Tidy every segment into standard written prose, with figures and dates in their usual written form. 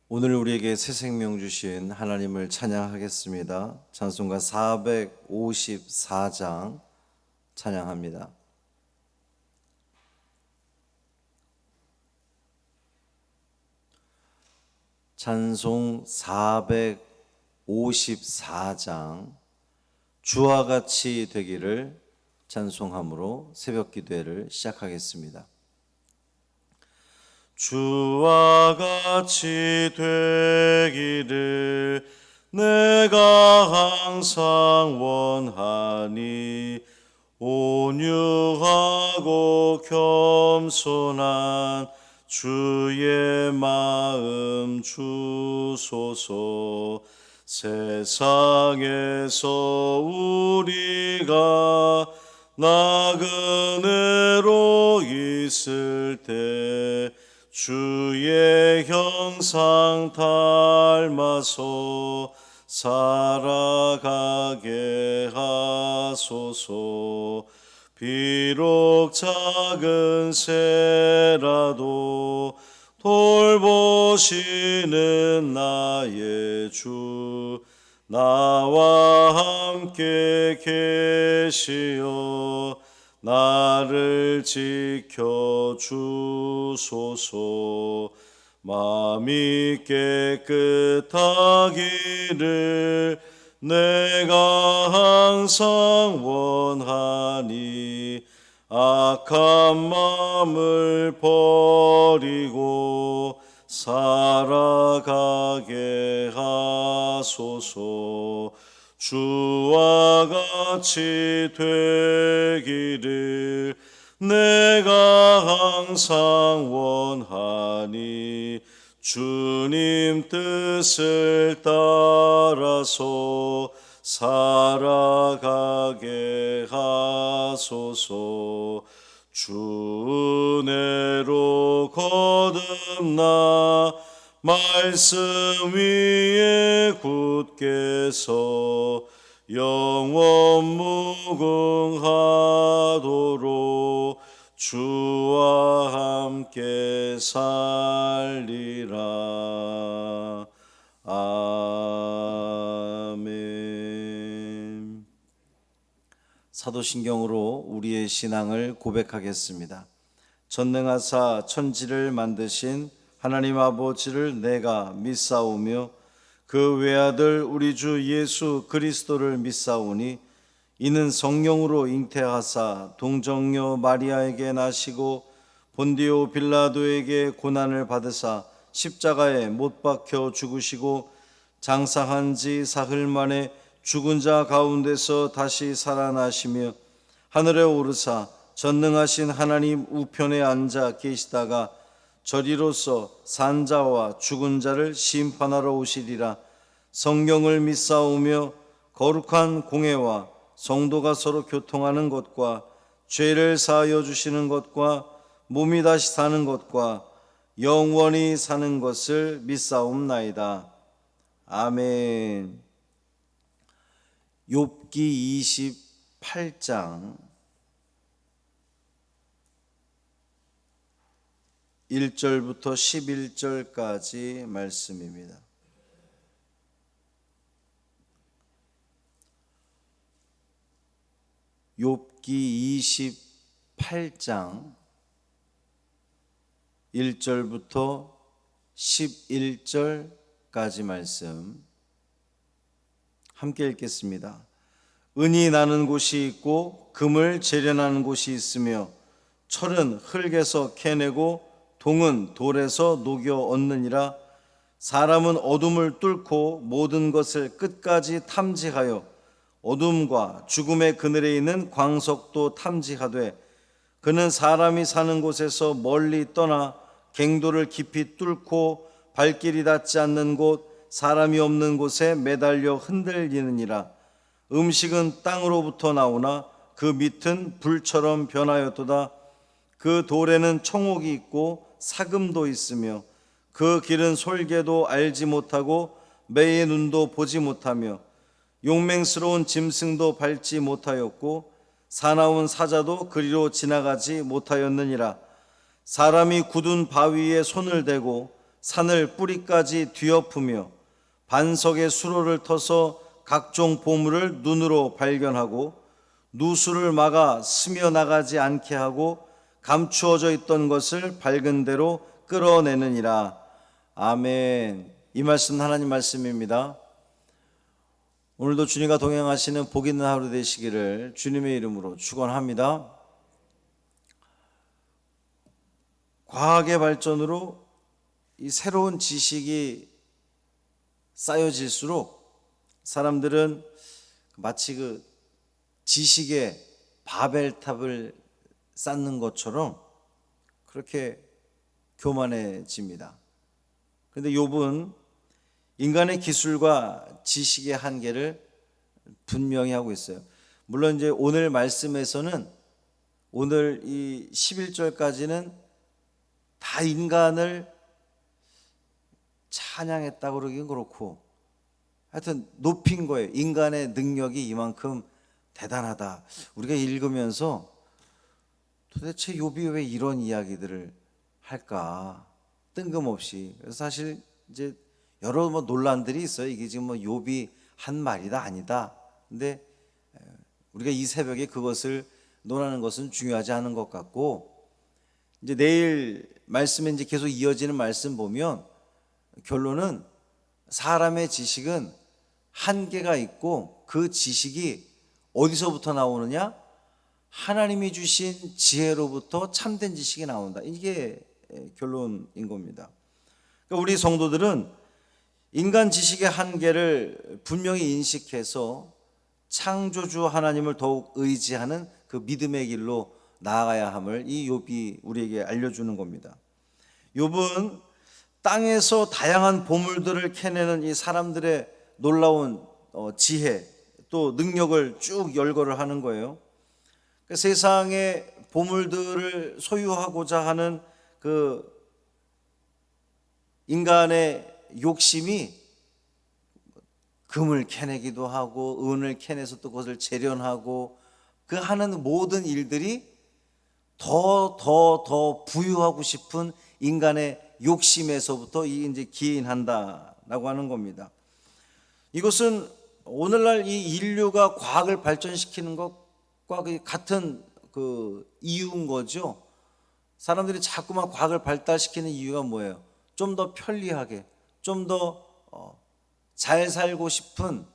오늘 우리에게 새 생명 주신 하나님을 찬양하겠습니다. 찬송가 454장 찬양합니다. 찬송 454장 주와 같이 되기를 찬송함으로 새벽 기도회를 시작하겠습니다. 주와 같이 되기를 내가 항상 원하니 온유하고 겸손한 주의 마음 주소서. 세상에서 우리가 나그네로 있을 때 주의 형상 닮아서 살아가게 하소서. 비록 작은 새라도 돌보시는 나의 주 나와 함께 계시어 나를 지켜주소서. 마음이 깨끗하기를 내가 항상 원하니 악한 마음을 버리고 살아가게 하소서. 주와 같이 되기를 내가 항상 원하니 주님 뜻을 따라서 살아가게 하소서. 주 은혜로 거듭나 말씀 위에 굳게 서 영원 무궁하도록 주와 함께 살리라. 아멘. 사도신경으로 우리의 신앙을 고백하겠습니다. 전능하사 천지를 만드신 하나님 아버지를 내가 믿사오며 그 외아들 우리 주 예수 그리스도를 믿사오니 이는 성령으로 잉태하사 동정녀 마리아에게 나시고 본디오 빌라도에게 고난을 받으사 십자가에 못 박혀 죽으시고 장사한 지 사흘 만에 죽은 자 가운데서 다시 살아나시며 하늘에 오르사 전능하신 하나님 우편에 앉아 계시다가 저리로서 산자와 죽은 자를 심판하러 오시리라. 성경을 믿사오며 거룩한 공회와 성도가 서로 교통하는 것과 죄를 사하여 주시는 것과 몸이 다시 사는 것과 영원히 사는 것을 믿사옵나이다. 아멘. 욥기 28장 1절부터 11절까지 말씀입니다. 욥기 28장 1절부터 11절까지 말씀 함께 읽겠습니다. 은이 나는 곳이 있고 금을 재련하는 곳이 있으며 철은 흙에서 캐내고 동은 돌에서 녹여 얻느니라. 사람은 어둠을 뚫고 모든 것을 끝까지 탐지하여 어둠과 죽음의 그늘에 있는 광석도 탐지하되 그는 사람이 사는 곳에서 멀리 떠나 갱도를 깊이 뚫고 발길이 닿지 않는 곳 사람이 없는 곳에 매달려 흔들리느니라. 음식은 땅으로부터 나오나 그 밑은 불처럼 변하였도다. 그 돌에는 청옥이 있고 사금도 있으며 그 길은 솔개도 알지 못하고 매의 눈도 보지 못하며 용맹스러운 짐승도 밟지 못하였고 사나운 사자도 그리로 지나가지 못하였느니라. 사람이 굳은 바위에 손을 대고 산을 뿌리까지 뒤엎으며 반석의 수로를 터서 각종 보물을 눈으로 발견하고 누수를 막아 스며 나가지 않게 하고 감추어져 있던 것을 밝은 대로 끌어내느니라. 아멘. 이 말씀 하나님 말씀입니다. 오늘도 주님과 동행하시는 복 있는 하루 되시기를 주님의 이름으로 축원합니다. 과학의 발전으로 이 새로운 지식이 쌓여질수록 사람들은 마치 그 지식의 바벨탑을 쌓는 것처럼 그렇게 교만해집니다. 그런데 욥은 인간의 기술과 지식의 한계를 분명히 하고 있어요. 물론 이제 오늘 말씀에서는 오늘 이 11절까지는 다 인간을 찬양했다고 그러긴 그렇고 하여튼 높인 거예요. 인간의 능력이 이만큼 대단하다. 우리가 읽으면서 도대체 욥이 왜 이런 이야기들을 할까? 뜬금없이. 그래서 사실 이제 여러 논란들이 있어요. 이게 지금 욥이 한 말이다 아니다. 근데 우리가 이 새벽에 그것을 논하는 것은 중요하지 않은 것 같고, 이제 내일 말씀에 이제 계속 이어지는 말씀 보면 결론은 사람의 지식은 한계가 있고 그 지식이 어디서부터 나오느냐? 하나님이 주신 지혜로부터 참된 지식이 나온다. 이게 결론인 겁니다. 그러니까 우리 성도들은 인간 지식의 한계를 분명히 인식해서 창조주 하나님을 더욱 의지하는 그 믿음의 길로 나아가야 함을 이 욥이 우리에게 알려주는 겁니다. 욥은 땅에서 다양한 보물들을 캐내는 이 사람들의 놀라운 지혜 또 능력을 쭉 열거를 하는 거예요. 그러니까 세상의 보물들을 소유하고자 하는 그 인간의 욕심이 금을 캐내기도 하고 은을 캐내서 또 그것을 재련하고 그 하는 모든 일들이 더 부유하고 싶은 인간의 욕심에서부터 이제 기인한다라고 하는 겁니다. 이것은 오늘날 이 인류가 과학을 발전시키는 것과 같은 그 이유인 거죠. 사람들이 자꾸만 과학을 발달시키는 이유가 뭐예요? 좀 더 편리하게, 좀 더 잘 살고 싶은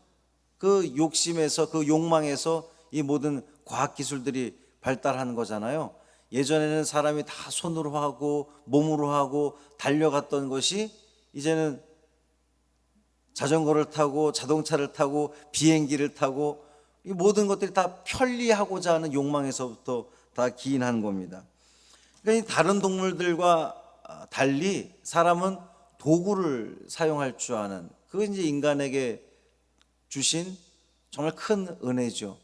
그 욕심에서, 그 욕망에서 이 모든 과학 기술들이 발달하는 거잖아요. 예전에는 사람이 다 손으로 하고 몸으로 하고 달려갔던 것이 이제는 자전거를 타고 자동차를 타고 비행기를 타고 이 모든 것들이 다 편리하고자 하는 욕망에서부터 다 기인하는 겁니다. 그러니까 다른 동물들과 달리 사람은 도구를 사용할 줄 아는, 그게 이제 인간에게 주신 정말 큰 은혜죠.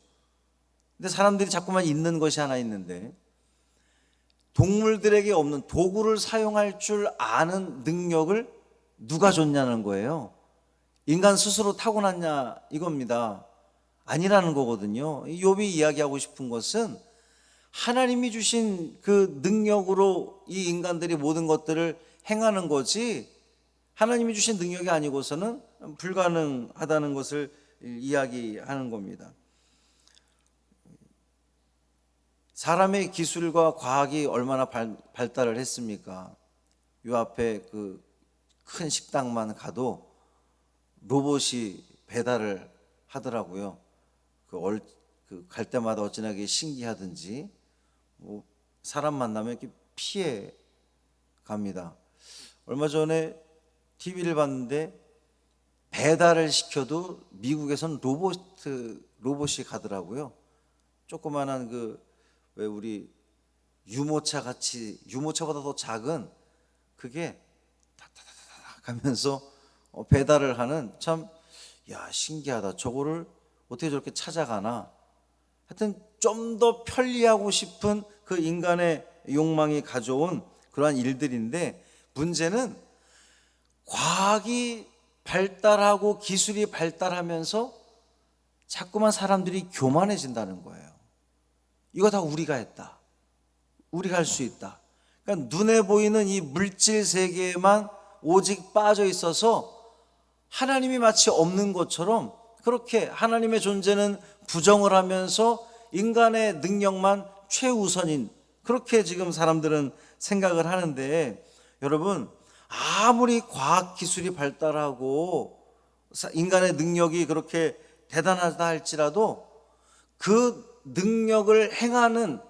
근데 사람들이 자꾸만 잊는 것이 하나 있는데, 동물들에게 없는 도구를 사용할 줄 아는 능력을 누가 줬냐는 거예요. 인간 스스로 타고났냐 이겁니다. 아니라는 거거든요. 욥이 이야기하고 싶은 것은 하나님이 주신 그 능력으로 이 인간들이 모든 것들을 행하는 거지, 하나님이 주신 능력이 아니고서는 불가능하다는 것을 이야기하는 겁니다. 사람의 기술과 과학이 얼마나 발달을 했습니까? 요 앞에 그 큰 식당만 가도 로봇이 배달을 하더라고요. 갈 때마다 어찌나 그게 신기하든지 사람 만나면 이렇게 피해 갑니다. 얼마 전에 TV를 봤는데 배달을 시켜도 미국에서는 로봇이 가더라고요. 조그만한 왜 우리 유모차 같이, 유모차보다 더 작은 그게 다다다다 가면서 배달을 하는, 참 신기하다. 저거를 어떻게 저렇게 찾아가나. 하여튼 좀 더 편리하고 싶은 그 인간의 욕망이 가져온 그러한 일들인데, 문제는 과학이 발달하고 기술이 발달하면서 자꾸만 사람들이 교만해진다는 거예요. 이거 다 우리가 했다, 우리가 할 수 있다. 그러니까 눈에 보이는 이 물질 세계에만 오직 빠져 있어서 하나님이 마치 없는 것처럼 그렇게 하나님의 존재는 부정을 하면서 인간의 능력만 최우선인, 그렇게 지금 사람들은 생각을 하는데, 여러분, 아무리 과학기술이 발달하고 인간의 능력이 그렇게 대단하다 할지라도 그 능력을 행하는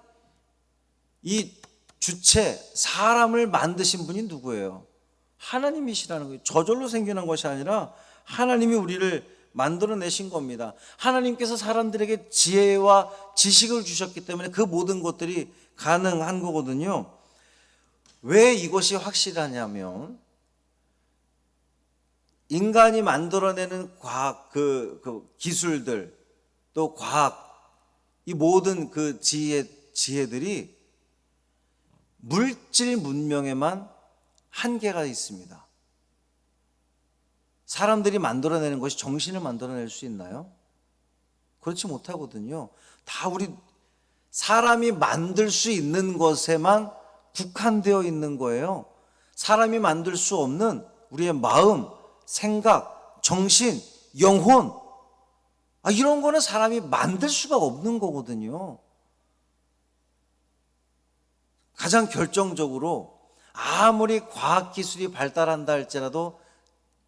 이 주체, 사람을 만드신 분이 누구예요? 하나님이시라는 거예요. 저절로 생겨난 것이 아니라 하나님이 우리를 만들어내신 겁니다. 하나님께서 사람들에게 지혜와 지식을 주셨기 때문에 그 모든 것들이 가능한 거거든요. 왜 이것이 확실하냐면, 인간이 만들어내는 과학, 기술들, 또 과학, 이 모든 그 지혜들이 물질 문명에만 한계가 있습니다. 사람들이 만들어내는 것이 정신을 만들어낼 수 있나요? 그렇지 못하거든요. 다 우리 사람이 만들 수 있는 것에만 국한되어 있는 거예요. 사람이 만들 수 없는 우리의 마음, 생각, 정신, 영혼, 이런 거는 사람이 만들 수가 없는 거거든요. 가장 결정적으로 아무리 과학기술이 발달한다 할지라도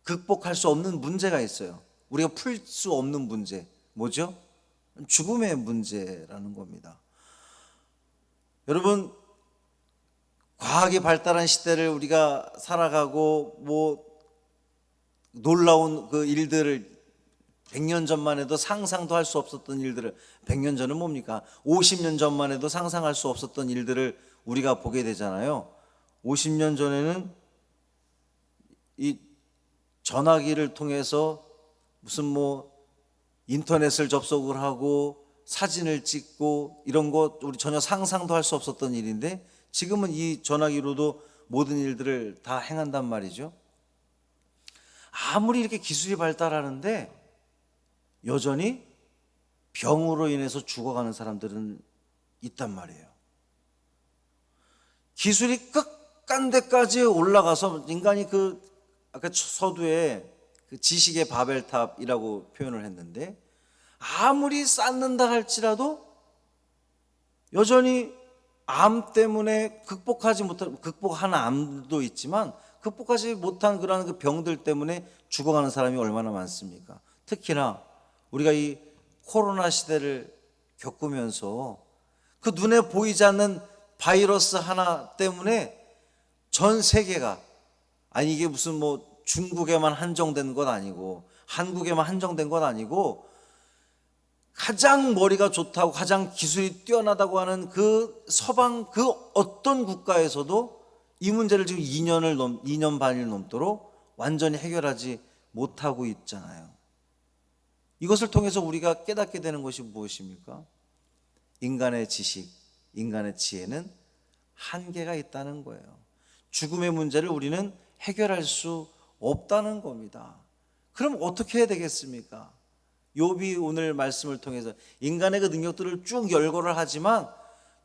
극복할 수 없는 문제가 있어요. 우리가 풀 수 없는 문제. 뭐죠? 죽음의 문제라는 겁니다. 여러분, 과학이 발달한 시대를 우리가 살아가고 놀라운 그 일들을 100년 전만 해도 상상도 할 수 없었던 일들을, 100년 전은 뭡니까? 50년 전만 해도 상상할 수 없었던 일들을 우리가 보게 되잖아요. 50년 전에는 이 전화기를 통해서 무슨 인터넷을 접속을 하고 사진을 찍고 이런 것 우리 전혀 상상도 할 수 없었던 일인데, 지금은 이 전화기로도 모든 일들을 다 행한단 말이죠. 아무리 이렇게 기술이 발달하는데 여전히 병으로 인해서 죽어가는 사람들은 있단 말이에요. 기술이 끝간데까지 올라가서 인간이 아까 서두에 그 지식의 바벨탑이라고 표현을 했는데, 아무리 쌓는다 할지라도 여전히 암 때문에 극복한 암도 있지만 극복하지 못한 그러한 그 병들 때문에 죽어가는 사람이 얼마나 많습니까? 특히나 우리가 이 코로나 시대를 겪으면서 그 눈에 보이지 않는 바이러스 하나 때문에 전 세계가, 이게 무슨 중국에만 한정된 것 아니고 한국에만 한정된 것 아니고 가장 머리가 좋다고 가장 기술이 뛰어나다고 하는 그 서방 그 어떤 국가에서도 이 문제를 지금 2년 반일 넘도록 완전히 해결하지 못하고 있잖아요. 이것을 통해서 우리가 깨닫게 되는 것이 무엇입니까? 인간의 지식, 인간의 지혜는 한계가 있다는 거예요. 죽음의 문제를 우리는 해결할 수 없다는 겁니다. 그럼 어떻게 해야 되겠습니까? 욥이 오늘 말씀을 통해서 인간의 그 능력들을 쭉 열거를 하지만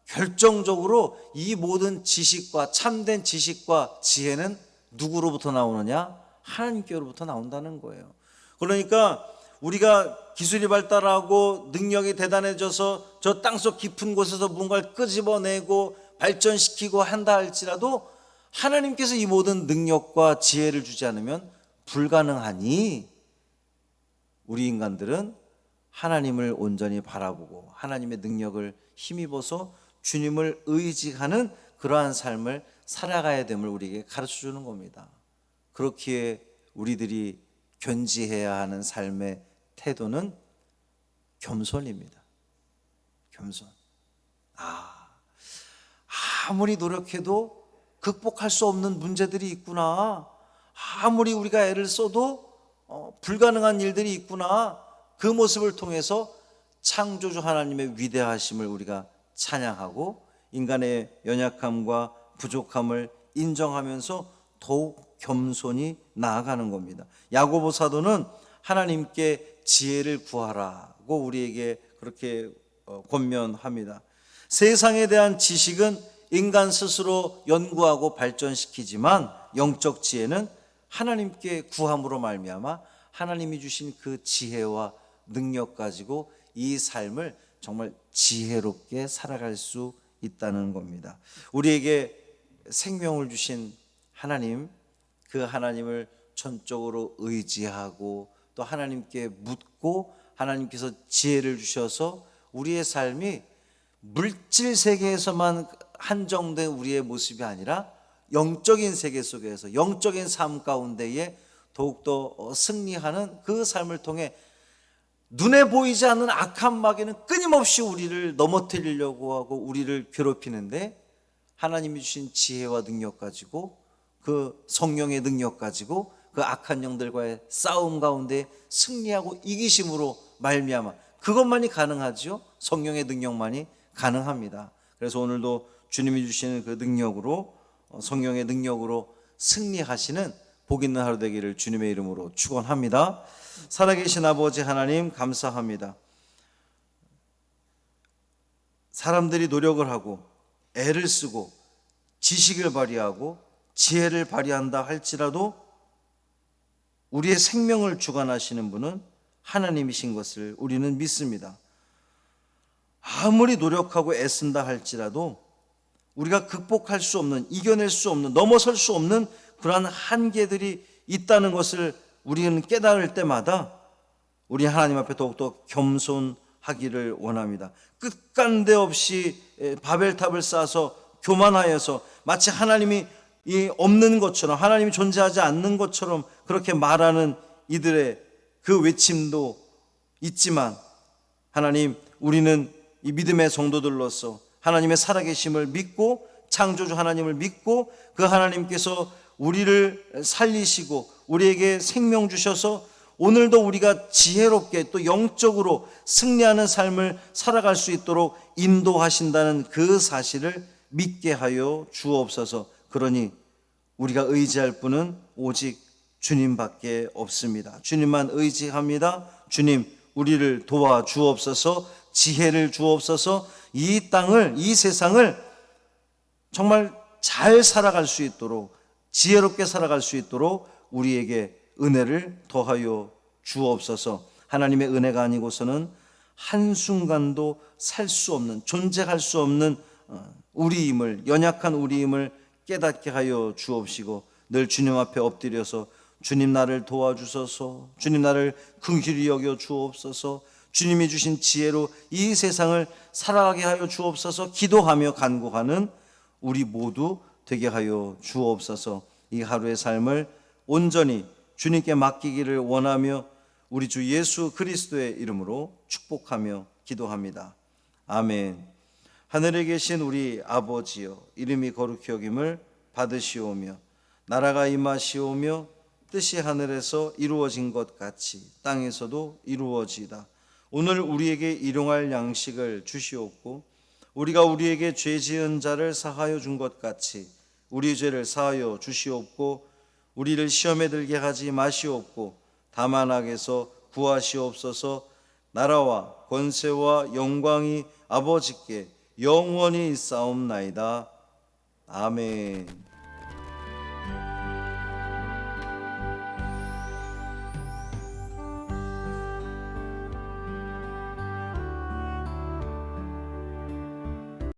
결정적으로 이 모든 지식과 참된 지식과 지혜는 누구로부터 나오느냐? 하나님께로부터 나온다는 거예요. 그러니까 우리가 기술이 발달하고 능력이 대단해져서 저 땅속 깊은 곳에서 뭔가를 끄집어내고 발전시키고 한다 할지라도 하나님께서 이 모든 능력과 지혜를 주지 않으면 불가능하니, 우리 인간들은 하나님을 온전히 바라보고 하나님의 능력을 힘입어서 주님을 의지하는 그러한 삶을 살아가야 됨을 우리에게 가르쳐 주는 겁니다. 그렇기에 우리들이 견지해야 하는 삶의 태도는 겸손입니다. 겸손. 아무리 노력해도 극복할 수 없는 문제들이 있구나. 아무리 우리가 애를 써도 불가능한 일들이 있구나. 그 모습을 통해서 창조주 하나님의 위대하심을 우리가 찬양하고 인간의 연약함과 부족함을 인정하면서 더욱 겸손히 나아가는 겁니다. 야고보 사도는 하나님께 지혜를 구하라고 우리에게 그렇게 권면합니다. 세상에 대한 지식은 인간 스스로 연구하고 발전시키지만 영적 지혜는 하나님께 구함으로 말미암아 하나님이 주신 그 지혜와 능력 가지고 이 삶을 정말 지혜롭게 살아갈 수 있다는 겁니다. 우리에게 생명을 주신 하나님, 그 하나님을 전적으로 의지하고 또 하나님께 묻고 하나님께서 지혜를 주셔서 우리의 삶이 물질 세계에서만 한정된 우리의 모습이 아니라 영적인 세계 속에서 영적인 삶 가운데에 더욱더 승리하는 그 삶을 통해 눈에 보이지 않는 악한 마귀는 끊임없이 우리를 넘어뜨리려고 하고 우리를 괴롭히는데 하나님이 주신 지혜와 능력 가지고 그 성령의 능력 가지고 그 악한 영들과의 싸움 가운데 승리하고 이기심으로 말미암아 그것만이 가능하죠. 성령의 능력만이 가능합니다. 그래서 오늘도 주님이 주시는 그 능력으로 성령의 능력으로 승리하시는 복 있는 하루 되기를 주님의 이름으로 축원합니다. 살아계신 아버지 하나님 감사합니다. 사람들이 노력을 하고 애를 쓰고 지식을 발휘하고 지혜를 발휘한다 할지라도 우리의 생명을 주관하시는 분은 하나님이신 것을 우리는 믿습니다. 아무리 노력하고 애쓴다 할지라도 우리가 극복할 수 없는, 이겨낼 수 없는, 넘어설 수 없는 그러한 한계들이 있다는 것을 우리는 깨달을 때마다 우리 하나님 앞에 더욱더 겸손하기를 원합니다. 끝간데 없이 바벨탑을 쌓아서 교만하여서 마치 하나님이 없는 것처럼, 하나님이 존재하지 않는 것처럼 그렇게 말하는 이들의 그 외침도 있지만 하나님, 우리는 이 믿음의 성도들로서 하나님의 살아계심을 믿고 창조주 하나님을 믿고 그 하나님께서 우리를 살리시고 우리에게 생명 주셔서 오늘도 우리가 지혜롭게 또 영적으로 승리하는 삶을 살아갈 수 있도록 인도하신다는 그 사실을 믿게 하여 주옵소서. 그러니 우리가 의지할 분은 오직 주님밖에 없습니다. 주님만 의지합니다. 주님, 우리를 도와 주옵소서. 지혜를 주옵소서. 이 땅을, 이 세상을 정말 잘 살아갈 수 있도록, 지혜롭게 살아갈 수 있도록 우리에게 은혜를 더하여 주옵소서. 하나님의 은혜가 아니고서는 한순간도 살 수 없는, 존재할 수 없는 우리임을, 연약한 우리임을 깨닫게 하여 주옵시고 늘 주님 앞에 엎드려서 주님 나를 도와주소서, 주님 나를 긍휼히 여겨 주옵소서, 주님이 주신 지혜로 이 세상을 살아가게 하여 주옵소서 기도하며 간구하는 우리 모두 되게 하여 주옵소서. 이 하루의 삶을 온전히 주님께 맡기기를 원하며 우리 주 예수 그리스도의 이름으로 축복하며 기도합니다. 아멘. 하늘에 계신 우리 아버지여, 이름이 거룩히 여김을 받으시오며 나라가 임하시오며 뜻이 하늘에서 이루어진 것 같이 땅에서도 이루어지이다. 오늘 우리에게 일용할 양식을 주시옵고 우리가 우리에게 죄 지은 자를 사하여 준 것 같이 우리 죄를 사하여 주시옵고 우리를 시험에 들게 하지 마시옵고 다만 악에서 구하시옵소서. 나라와 권세와 영광이 아버지께 영원히 있사옵나이다. 아멘.